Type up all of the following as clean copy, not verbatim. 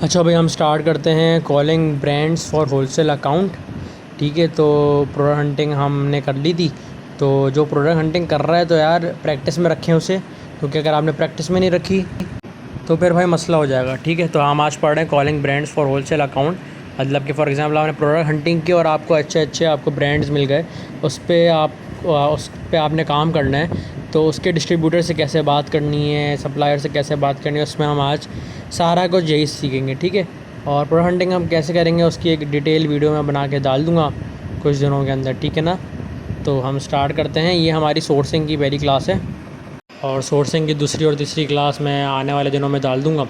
अच्छा भाई, हम स्टार्ट करते हैं calling brands for wholesale account. ठीक है, तो प्रोडक्ट हंटिंग हमने कर ली थी। तो जो प्रोडक्ट हंटिंग कर रहा है तो यार प्रैक्टिस में रखें उसे, क्योंकि अगर आपने प्रैक्टिस में नहीं रखी तो फिर भाई मसला हो जाएगा। ठीक है, तो हम आज पढ़ रहे हैं calling brands for wholesale account. मतलब कि फॉर एग्जांपल आपने प्रोडक्ट हंटिंग की और आपको अच्छे अच्छे आपको ब्रांड्स मिल गए, उस पे आपने काम करना है। तो उसके डिस्ट्रीब्यूटर से कैसे बात करनी है, सप्लायर से कैसे बात करनी है, उसमें हम आज सारा कुछ यही सीखेंगे। ठीक है, और प्रोडक्ट हंटिंग हम कैसे करेंगे उसकी एक डिटेल वीडियो मैं बना के डाल दूँगा कुछ दिनों के अंदर। ठीक है ना, तो हम स्टार्ट करते हैं। ये हमारी सोर्सिंग की पहली क्लास है और सोर्सिंग की दूसरी और तीसरी क्लास मैं आने वाले दिनों में डाल दूँगा।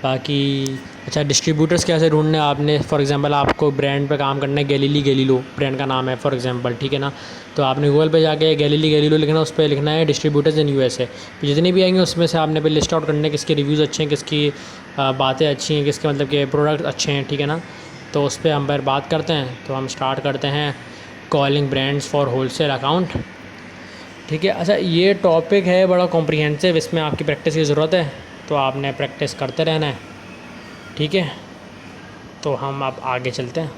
बाकी अच्छा, डिस्ट्रीब्यूटर्स कैसे ढूंढने हैं आपने, फॉर एग्जांपल आपको ब्रांड पे काम करना है, गैलीलो ब्रांड का नाम है फॉर एग्जांपल। ठीक है ना, तो आपने गूगल पे जाके गैलीलो लिखना, उस पर लिखना है डिस्ट्रीब्यूटर्स इन यूएसए। जितने भी आएंगे उसमें से आपने पे लिस्ट आउट करने किसके रिव्यूज़ अच्छे हैं, किसकी बातें अच्छी हैं, किसके मतलब के प्रोडक्ट अच्छे हैं। ठीक है ना, तो उस पर हम फिर बात करते हैं। तो हम स्टार्ट करते हैं calling brands for wholesale account. ठीक है, अच्छा ये टॉपिक है बड़ा कॉम्प्रिहेंसिव, इसमें आपकी प्रैक्टिस की ज़रूरत है, तो आपने प्रैक्टिस करते रहना है। ठीक है, तो हम अब आगे चलते हैं।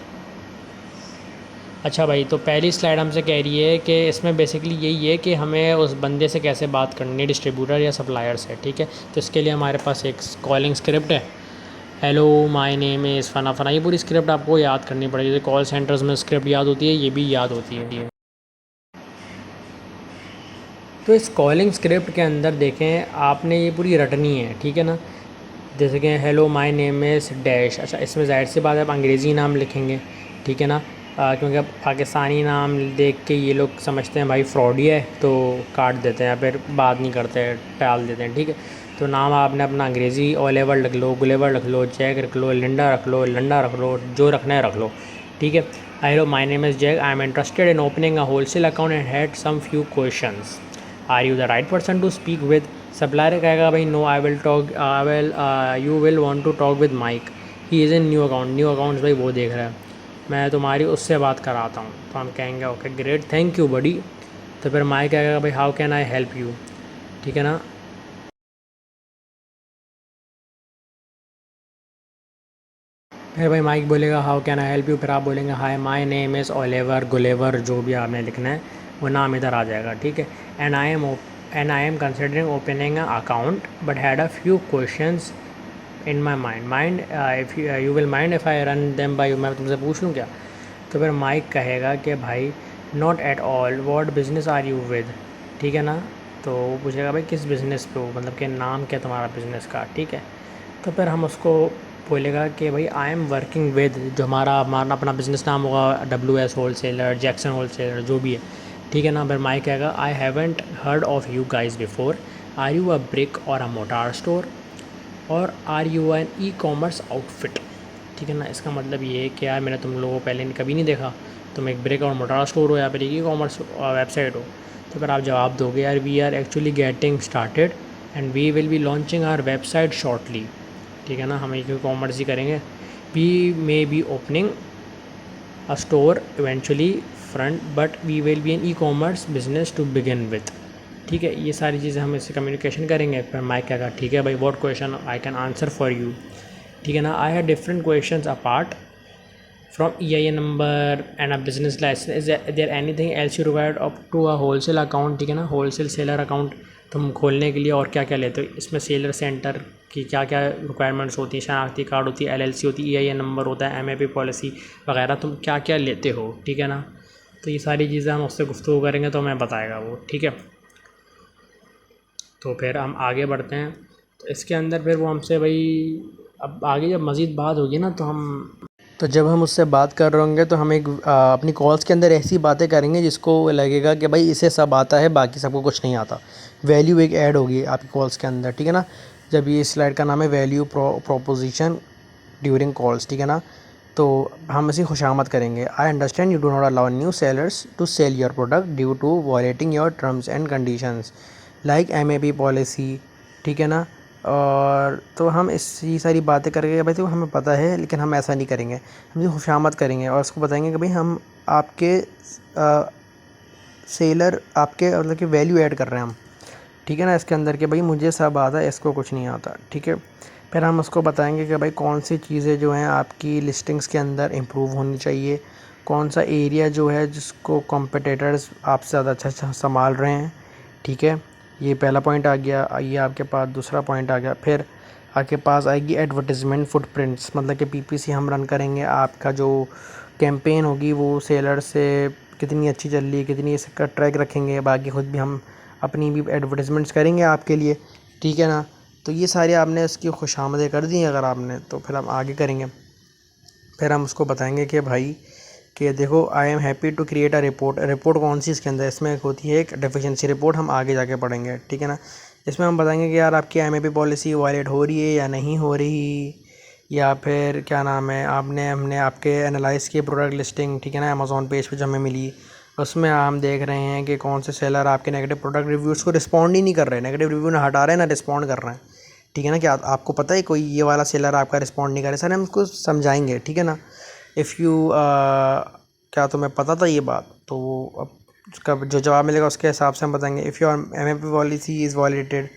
अच्छा भाई, तो पहली स्लाइड हमसे कह रही है कि इसमें बेसिकली यही है कि हमें उस बंदे से कैसे बात करनी है, डिस्ट्रीब्यूटर या सप्लायर से। ठीक है, तो इसके लिए हमारे पास एक कॉलिंग स्क्रिप्ट है। हेलो माय नेम इज़ फना फना, ये पूरी स्क्रिप्ट आपको याद करनी पड़ेगी। जैसे कॉल सेंटर्स में स्क्रिप्ट याद होती है, ये भी याद होती है। तो इस कॉलिंग स्क्रिप्ट के अंदर देखें आपने ये पूरी रटनी है। ठीक है ना, जैसे कि hello my name is dash. अच्छा, इसमें ज़ाहिर सी बात है आप अंग्रेज़ी नाम लिखेंगे। ठीक है ना, क्योंकि अब पाकिस्तानी नाम देख के ये लोग समझते हैं भाई फ्रॉडी है, तो काट देते हैं या फिर बात नहीं करते, टाल देते हैं। ठीक है, तो नाम आपने अपना अंग्रेज़ी ओलेवर रख लो, गुलेवर रख लो, जैक रख लो, लिंडा रख लो, लंडा रख लो, जो रखना है रख लो। ठीक है, hello my name is Jack, I am interested in opening a wholesale account and had some few questions, are you the right person to speak with. Supplier कहेगा भाई no, I will talk, you will want to talk with Mike, he is in new accounts, भाई वो देख रहा है, मैं तुम्हारी उससे बात कराता हूँ। तो हम कहेंगे okay great, thank you buddy. तो फिर माइक कहेगा भाई how can I help you. ठीक है ना, फिर भाई माइक बोलेगा how can I help you, फिर आप बोलेंगे hi my name is Oliver Gulliver, जो भी आपने लिखना है वो नाम इधर आ जाएगा। ठीक है, and I am considering opening a account but had a few questions in my mind if you will mind if I run them by, मैं तुमसे पूछ लूँ क्या। तो फिर माइक कहेगा कि भाई not at all, what business are you with. ठीक है ना, तो वो पूछेगा भाई किस बिज़नेस पे हो, मतलब कि नाम क्या तुम्हारा बिज़नेस का। ठीक है, तो फिर हम उसको बोलेगा कि भाई आई एम वर्किंग विद, जो हमारा हमारा अपना बिज़नेस नाम होगा, WS होलसेलर, जैक्सन होलसेलर, जो भी है। ठीक है ना, फिर माइक कहेगा I haven't heard of you guys before, are you a brick or a mortar store or are you an e commerce outfit. ठीक है ना, इसका मतलब ये है कि यार मैंने तुम लोगों को पहले कभी नहीं देखा, तुम एक ब्रिक और मोटार स्टोर हो या फिर एक ई कॉमर्स वेबसाइट हो। तो फिर आप जवाब दोगे यार we are actually getting started and we will be launching our website shortly. ठीक है ना, हम एक कॉमर्स ही करेंगे। We may be opening a store eventually front but we will be an e commerce business to begin with. ठीक है, ये सारी चीज़ें हम इससे कम्युनिकेशन करेंगे। फिर माइक कहेगा ठीक है भाई what question I can answer for you. ठीक है ना, I have different question apart from EIN number and a business licence, is there anything else you required up to a wholesale account. ठीक है ना, होलसेल सेलर अकाउंट तुम खोलने के लिए और क्या क्या लेते हो, इसमें सेलर सेंटर की क्या क्या रिक्वायरमेंट्स होती हैं, शनाख्ती कार्ड होती है, LLC होती है, EIN नंबर होता है, MAP पॉलिसी वगैरह, तुम क्या क्या लेते हो। ठीक है ना, तो ये सारी चीज़ें हम उससे गुफ्तगू करेंगे तो हमें बताएगा वो। ठीक है, तो फिर हम आगे बढ़ते हैं। तो इसके अंदर फिर वो हमसे भाई, अब आगे जब मज़ीद बात होगी ना, तो जब हम उससे बात कर रहे होंगे तो हम एक अपनी कॉल्स के अंदर ऐसी बातें करेंगे जिसको लगेगा कि भाई इसे सब आता है, बाकी सबको कुछ नहीं आता। वैल्यू एक ऐड होगी आपकी कॉल्स के अंदर। ठीक है ना, जब ये स्लाइड का नाम है वैल्यू प्रोपोजिशन ड्यूरिंग कॉल्स। ठीक है ना, तो हम इसे खुशामद करेंगे। I understand you do not allow new sellers to sell your product due to violating your terms and conditions like MAP policy. ठीक है ना, और तो हम ये सारी बातें करके भाई, तो हमें पता है लेकिन हम ऐसा नहीं करेंगे, हम ये खुशामद करेंगे और उसको बताएंगे कि भाई हम आपके सेलर, आपके मतलब कि वैल्यू ऐड कर रहे हैं हम। ठीक है ना, इसके अंदर के भाई मुझे सब आता है, इसको कुछ नहीं आता। ठीक है, फिर हम उसको बताएंगे कि भाई कौन सी चीज़ें जो हैं आपकी लिस्टिंग्स के अंदर इम्प्रूव होनी चाहिए, कौन सा एरिया जो है जिसको कॉम्पिटिटर्स आपसे ज़्यादा अच्छा संभाल रहे हैं, ठीक है। ये पहला पॉइंट आ गया। ये आपके पास दूसरा पॉइंट आ गया। फिर आपके पास आएगी एडवर्टिजमेंट फुटप्रिंट्स, मतलब कि पीपीसी हम रन करेंगे, आपका जो कैंपेन होगी वो सेलर से कितनी अच्छी चल रही है, कितनी इसका ट्रैक रखेंगे, बाकी खुद भी हम अपनी भी एडवर्टिजमेंट्स करेंगे आपके लिए, ठीक है ना। तो ये सारी आपने उसकी खुशामदें कर दी अगर आपने, तो फिर हम आगे करेंगे। फिर हम उसको बताएंगे कि भाई कि देखो I am happy to create a report. Report कौन सी इसके अंदर, इसमें एक होती है एक डेफिशिएंसी रिपोर्ट, हम आगे जाके पढ़ेंगे, ठीक है ना। इसमें हम बताएंगे कि यार आपकी एमएपी पॉलिसी वायलेट हो रही है या नहीं हो रही, या फिर क्या नाम है आपने हमने आपके एनालाइज़ किए प्रोडक्ट लिस्टिंग, ठीक है ना, अमेज़ॉन पेज पे जो हमें मिली, उसमें हम देख रहे हैं कि कौन से सेलर आपके नेगेटिव प्रोडक्ट रिव्यूज़ को रिस्पॉन्ड ही नहीं कर रहे हैं, नेगेटिव रिव्यू ना हटा रहे हैं ना रिस्पॉन्ड कर रहे हैं, ठीक है ना। क्या आपको पता है कोई ये वाला सेलर आपका रिस्पॉन्ड नहीं कर रहा है, सर हम उसको समझाएंगे, ठीक है ना। इफ़ यू क्या तुम्हें पता था ये बात, तो अब उसका जो जवाब मिलेगा उसके हिसाब से हम बताएंगे। If your MAP policy is violated,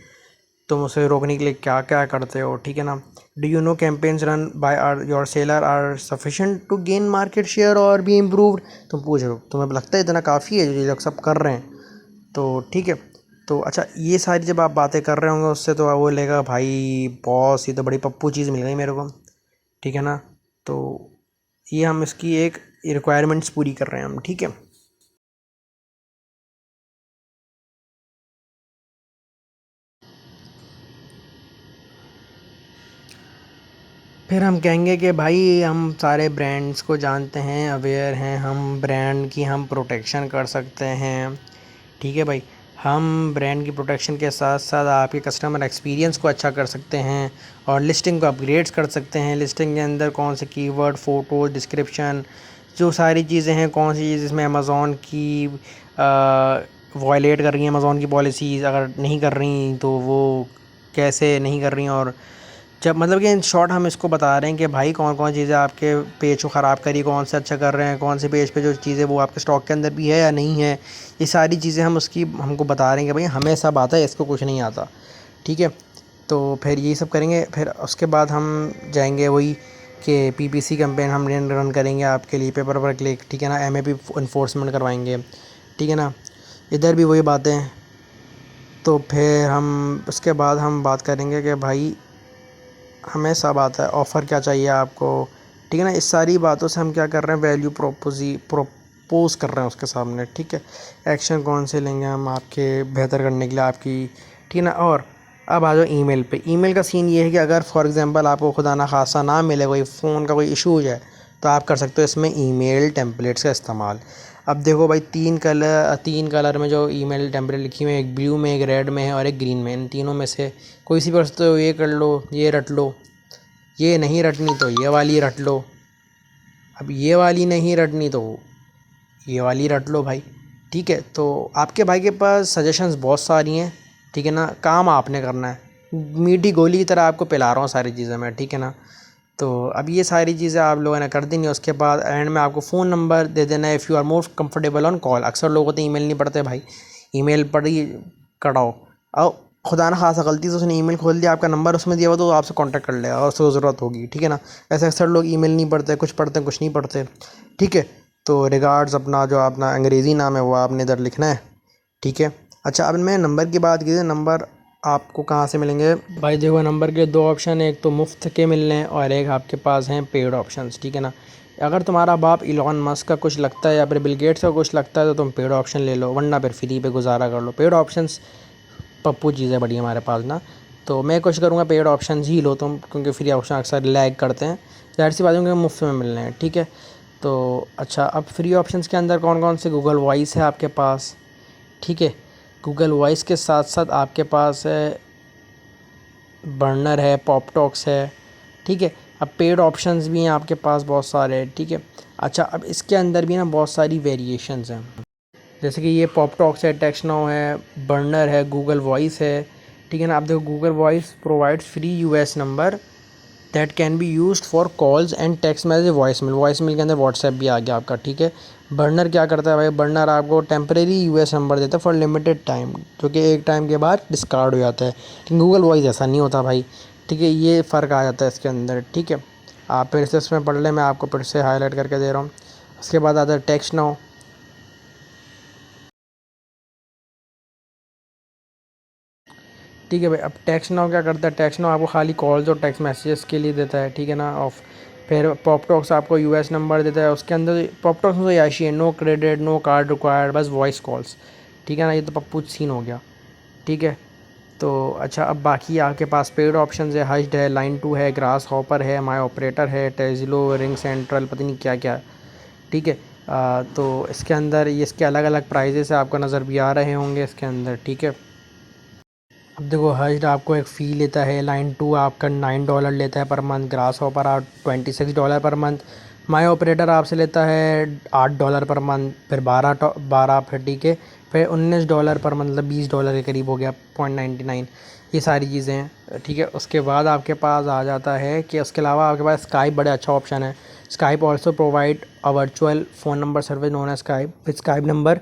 तुम उसे रोकने के लिए क्या क्या करते हो, ठीक है ना। Do you know campaigns run by are your seller are sufficient to gain market share और बी इम्प्रूव्ड। तुम पूछ रहे हो तुम्हें लगता है इतना काफ़ी है जो ये लोग सब कर रहे हैं, तो ठीक है। तो अच्छा ये सारी जब आप बातें कर रहे होंगे उससे, तो वो लेगा भाई बॉस ये तो बड़ी पप्पू चीज़ मिल गई मेरे को, ठीक है ना। तो ये हम इसकी एक रिक्वायरमेंट्स पूरी कर रहे हैं हम, ठीक है। फिर हम कहेंगे कि भाई हम सारे ब्रांड्स को जानते हैं, अवेयर हैं, हम ब्रांड की हम प्रोटेक्शन कर सकते हैं, ठीक है भाई। हम ब्रांड की प्रोटेक्शन के साथ साथ आपके कस्टमर एक्सपीरियंस को अच्छा कर सकते हैं और लिस्टिंग को अपग्रेड्स कर सकते हैं। लिस्टिंग के अंदर कौन से कीवर्ड, फ़ोटो, डिस्क्रिप्शन, जो सारी चीज़ें हैं, कौन सी चीज़ इसमें अमेज़ॉन की वायलेट कर रही हैं, अमेज़ॉन की पॉलिसीज़ अगर नहीं कर रही तो वो कैसे नहीं कर रही, और जब मतलब कि इन शॉर्ट हम इसको बता रहे हैं कि भाई कौन कौन चीज़ें आपके पेज को ख़राब करी, कौन से अच्छा कर रहे हैं, कौन से पेज पे जो चीज़ें वो आपके स्टॉक के अंदर भी है या नहीं है, ये सारी चीज़ें हम उसकी हमको बता रहे हैं कि भाई हमें सब आता है, इसको कुछ नहीं आता, ठीक है। तो फिर यही सब करेंगे। फिर उसके बाद हम जाएंगे वही कि पीपीसी कैंपेन हम रन करेंगे आपके लिए, पेपर पर क्लिक, ठीक है ना, एमएपी इन्फोर्समेंट करवाएंगे, ठीक है ना। इधर भी वही बातें। तो फिर हम उसके बाद हम बात करेंगे कि भाई हमें सब आता है, ऑफ़र क्या चाहिए आपको, ठीक है ना। इस सारी बातों से हम क्या कर रहे हैं, वैल्यू प्रोपोज़ कर रहे हैं उसके सामने, ठीक है। एक्शन कौन से लेंगे हम आपके बेहतर करने के लिए आपकी, ठीक है ना। और अब आ जाओ ईमेल पे। ईमेल का सीन ये है कि अगर फॉर एग्ज़ाम्पल आपको खुदा ना खासा ना मिले, कोई फ़ोन का कोई इशू हो जाए, तो आप कर सकते हो इसमें ईमेल टेम्पलेट्स का इस्तेमाल। अब देखो भाई तीन कलर में जो ईमेल टेम्पलेट लिखी हुई है, एक ब्लू में, एक रेड में है और एक ग्रीन में। इन तीनों में से कोई सी भी कर सकते हो, ये कर लो, ये रट लो, ये नहीं रटनी तो ये वाली रट लो, अब ये वाली नहीं रटनी तो ये वाली रट लो भाई, ठीक है। तो आपके भाई के पास सजेशंस बहुत सारी हैं, ठीक है ना, काम आपने करना है, मीठी गोली की तरह आपको पिला रहा हूँ सारी चीज़ें मैं, ठीक है ना। तो अब ये सारी चीज़ें आप लोगों ने कर देनी है। उसके बाद एंड में आपको फ़ोन नंबर दे देना है, if you are more comfortable on call. अक्सर लोगों तो ईमेल नहीं पढ़ते भाई, ईमेल पढ़ी कटाओ, और खुदा ना खासा गलती से उसने ईमेल खोल दिया, आपका नंबर उसमें दिया हुआ, तो आपसे कांटेक्ट कर लेगा और उसको ज़रूरत होगी, ठीक है ना। ऐसे अक्सर लोग ईमेल नहीं पढ़ते, कुछ पढ़ते हैं कुछ नहीं पढ़ते, ठीक है। तो रिगार्ड्स अपना जो अपना अंग्रेज़ी नाम है वो आपने इधर लिखना है, ठीक है। अच्छा अब मैं नंबर की बात की थी, नंबर आपको कहाँ से मिलेंगे भाई। देखो नंबर के दो ऑप्शन है, एक तो मुफ्त के मिलने हैं और एक आपके पास हैं पेड ऑप्शंस, ठीक है ना। अगर तुम्हारा बाप इलॉन मस्क का कुछ लगता है या फिर बिल गेट्स का कुछ लगता है तो तुम पेड ऑप्शन ले लो, वरना फिर फ्री पे गुजारा कर लो। पेड ऑप्शंस पप्पू चीज़ें बड़ी हमारे पास ना, तो मैं कोशिश करूँगा पेड ऑप्शन ही लो तुम, क्योंकि फ्री ऑप्शन अक्सर लैग करते हैं, ज़ाहिर सी बात है क्योंकि मुफ्त में मिलने हैं, ठीक है। तो अच्छा अब फ्री ऑप्शंस के अंदर कौन कौन से, गूगल वॉइस है आपके पास, ठीक है। गूगल वॉइस के साथ साथ आपके पास है बर्नर है, पॉपटॉक्स है, ठीक है। अब पेड ऑप्शंस भी हैं आपके पास बहुत सारे, ठीक है। अच्छा अब इसके अंदर भी ना बहुत सारी वेरिएशंस हैं, जैसे कि ये पॉपटॉक्स है, टेक्स्ट नाउ है, बर्नर है, गूगल वॉइस है, ठीक है ना। आप देखो Google voice provides free US number that can be used for calls and text message, voice mail के अंदर व्हाट्सएप भी आ गया आपका, ठीक है। बर्नर क्या करता है भाई, बर्नर आपको टेम्परेरी यूएस नंबर देता है फॉर लिमिटेड टाइम, जो कि एक टाइम के बाद डिस्कार्ड हो जाता है, लेकिन गूगल वॉइस ऐसा नहीं होता भाई, ठीक है, ये फ़र्क आ जाता है इसके अंदर। ठीक है, आप फिर से इसमें पढ़ लें, मैं आपको फिर से हाईलाइट करके दे रहा हूँ। उसके बाद आता है टेक्स्ट नाउ। ठीक है भाई, अब टेक्स्ट नाउ क्या करता है, टेक्स्ट नाउ आपको खाली कॉल्स और टेक्स्ट मैसेजेस के लिए देता है। ठीक है ना, ऑफ फिर पॉप टॉक्स आपको यूएस नंबर देता है। उसके अंदर पॉप टॉक्स में तो याशी है, no credit no card required, बस वॉइस कॉल्स। ठीक है ना, ये तो पप्पू सीन हो गया। ठीक है, तो अच्छा, अब बाकी आपके पास पेड ऑप्शंस है, हश्ड है, लाइन 2 है, ग्रास हॉपर है, माई ऑपरेटर है, टेजिलो, रिंग सेंट्रल, पता नहीं क्या क्या। ठीक है, तो इसके अंदर ये इसके अलग अलग प्राइजेस आपको नज़र भी आ रहे होंगे इसके अंदर। ठीक है, अब देखो, हश्ड आपको एक फ़ी लेता है, लाइन 2 आपका $9 लेता है पर मंथ, ग्रास हॉपर आप $26 पर मंथ, माई ऑपरेटर आपसे लेता है $8 पर मंथ, फिर 12 फिर ठीक है, फिर $19 पर मंथ, मतलब $20 के करीब हो गया, 0.99। ये सारी चीज़ें हैं। ठीक है, उसके बाद आपके पास आ जाता है कि उसके अलावा आपके पास स्काइप बड़ा अच्छा ऑप्शन है। Skype also provide a virtual phone number service known as Skype. With Skype number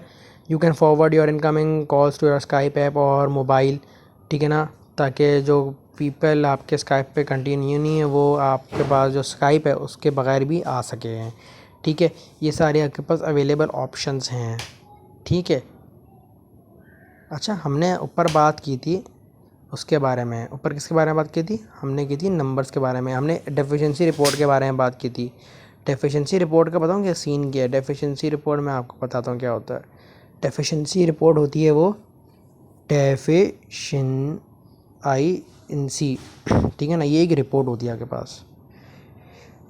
you can forward your incoming calls to your Skype app और मोबाइल। ठीक है ना, ताकि जो पीपल आपके स्काइप पे कंटिन्यू नहीं है वो आपके पास जो स्काइप है उसके बगैर भी आ सके हैं। ठीक है, ये सारे आपके पास अवेलेबल ऑप्शंस हैं। ठीक है, अच्छा, हमने ऊपर बात की थी उसके बारे में, ऊपर किसके बारे में बात की थी, हमने की थी नंबर्स के बारे में, हमने डेफिशिएंसी रिपोर्ट के बारे में बात की थी। डेफिशिएंसी रिपोर्ट का बताऊँ क्या सीन क्या है। डेफिशिएंसी रिपोर्ट में आपको बताता हूँ क्या होता है। डेफिशिएंसी रिपोर्ट होती है वो डेफिशिएंसी ठीक है ना, ये एक रिपोर्ट होती है आपके पास।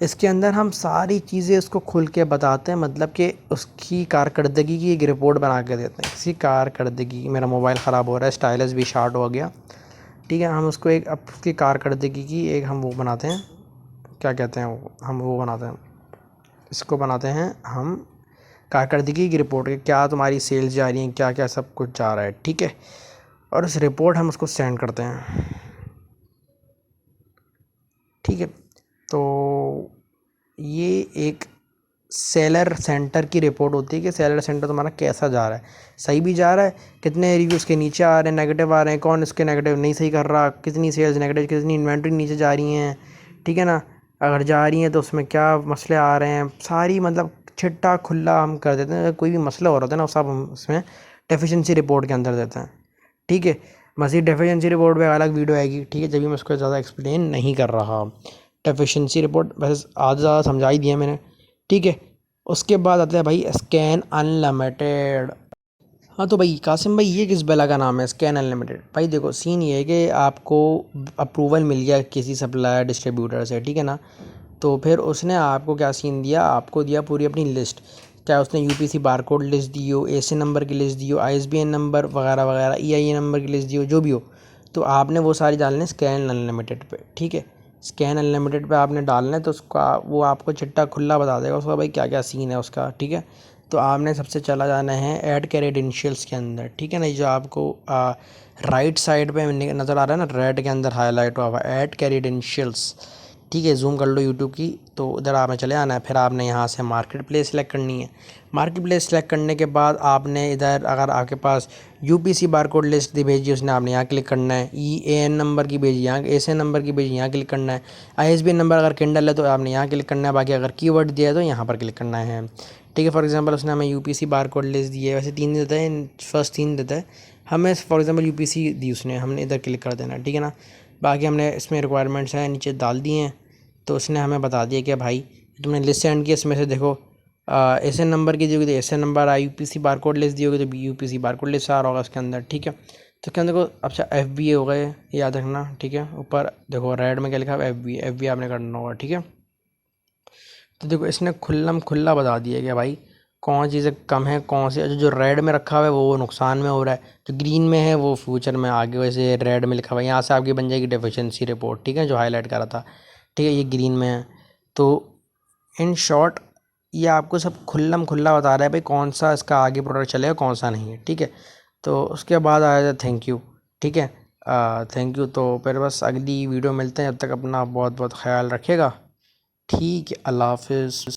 इसके अंदर हम सारी चीज़ें उसको खुल के बताते हैं, मतलब कि उसकी कारकर्दगी की एक रिपोर्ट बना के देते हैं। किसी कारकर्दगी, मेरा मोबाइल ख़राब हो रहा है, स्टाइलस भी शार्ट हो गया। ठीक है, हम उसको एक अब उसकी कारकर्दगी की एक हम वो बनाते हैं, क्या कहते हैं वो, हम वो बनाते हैं, इसको बनाते हैं हम कारकर्दगी की रिपोर्ट के, क्या तुम्हारी सेल्स जा रही हैं, क्या क्या सब कुछ जा रहा है। ठीक है, और इस रिपोर्ट हम उसको सेंड करते हैं। ठीक है, तो ये एक सेलर सेंटर की रिपोर्ट होती है कि सेलर सेंटर तुम्हारा कैसा जा रहा है, सही भी जा रहा है, कितने रिव्यूज़ के नीचे आ रहे हैं, नेगेटिव आ रहे हैं, कौन इसके नेगेटिव नहीं सही कर रहा, कितनी सेल्स नेगेटिव, कितनी इन्वेंट्री नीचे जा रही हैं। ठीक है ना, अगर जा रही हैं तो उसमें क्या मसले आ रहे हैं, सारी मतलब छिट्टा खुला हम कर देते हैं। अगर कोई भी मसला हो रहा था ना, सब हम उसमें डेफिशिएंसी रिपोर्ट के अंदर देते हैं। ठीक है, मज़ीद डेफिशिएंसी रिपोर्ट पे अलग वीडियो आएगी। ठीक है, जब भी मैं उसको ज़्यादा एक्सप्लेन नहीं कर रहा। डेफिशिएंसी रिपोर्ट बस आधा ज़्यादा समझा ही दिया मैंने। ठीक है, उसके बाद आता है भाई स्कैन अनलिमिटेड। हाँ तो भाई कासिम भाई, ये किस बला का नाम है स्कैन अनलिमिटेड। भाई देखो, सीन ये है कि आपको अप्रूवल मिल गया किसी सप्लायर डिस्ट्रीब्यूटर से। ठीक है ना, तो फिर उसने आपको क्या सीन दिया, आपको दिया पूरी अपनी लिस्ट। क्या उसने यूपीसी बारकोड लिस्ट दी हो, एसी नंबर की लिस्ट दी हो, आईएसबीएन नंबर वगैरह वगैरह, ईआईए नंबर की लिस्ट दी हो, जो भी हो, तो आपने वो सारी डालने स्कैन अनलिमिटेड पे। ठीक है, स्कैन अनलिमिटेड पे आपने डालना है, तो उसका वो आपको चिट्टा खुला बता देगा उसका भाई क्या क्या सीन है उसका। ठीक है, तो आपने सबसे चला जाना है ऐड क्रेडेंशियल्स के अंदर। ठीक है ना, ये जो आपको राइट साइड पे नज़र आ रहा है ना, रेड के अंदर हाईलाइट हुआ हुआ ऐड क्रेडेंशियल्स। ठीक है, जूम कर लो यूट्यूब की, तो उधर आपने चले आना है। फिर आपने यहाँ से मार्केट प्लेस सेलेक्ट करनी है। मार्केट प्लेस सेलेक्ट करने के बाद आपने इधर अगर आपके पास यूपीसी बारकोड लिस्ट दी भेजी उसने, आपने यहाँ क्लिक करना है। ईएएन नंबर की भेजी यहाँ, एसएन नंबर की भेजी यहाँ क्लिक करना है। आईएसबीएन नंबर अगर किंडल है तो आपने यहाँ क्लिक करना है। बाकी अगर कीवर्ड दिया है तो यहाँ पर क्लिक करना है। ठीक है, फॉर एग्जांपल उसने हमें यूपीसी बारकोड लिस्ट दी है, वैसे 3 देता है, फर्स्ट 3 देता है हमें। फॉर एग्जांपल यूपीसी दी उसने, हमने इधर क्लिक कर देना। ठीक है ना, बाकी हमने इसमें रिक्वायरमेंट्स हैं नीचे डाल दिए हैं। तो उसने हमें बता दिया कि भाई तुमने लिस्ट सेंड की, इसमें से देखो एसएन नंबर की दोगे तो SN number, UPC barcode list दी होगी तो यूपीसी बारकोड लिस्ट आ रहा होगा उसके अंदर। ठीक है, तो क्या देखो, अच्छा एफबीए हो गए, याद रखना। ठीक है, ऊपर देखो रेड में क्या लिखा है, एफबीए आपने करना होगा। ठीक है, तो देखो इसने खुल्लम खुल्ला बता दिया कि भाई कौन चीज़ें कम है, कौन से जो रेड में रखा हुआ है वो नुकसान में हो रहा है, जो ग्रीन में है वो फ्यूचर में आगे वैसे रेड में लिखा हुआ है। यहाँ से आपकी बन जाएगी डेफिशिएंसी रिपोर्ट। ठीक है, जो हाईलाइट करा था। ठीक है, ये ग्रीन में है। तो इन शॉर्ट ये आपको सब खुल्लम खुल्ला बता रहा है भाई कौन सा इसका आगे प्रोडक्ट चलेगा, कौन सा नहीं है। ठीक है, तो उसके बाद आया था थैंक यू। ठीक है, थैंक यू। तो फिर बस अगली वीडियो मिलते हैं, जब तक अपना बहुत बहुत ख्याल रखिएगा। ठीक है, अल्लाह हाफिज़।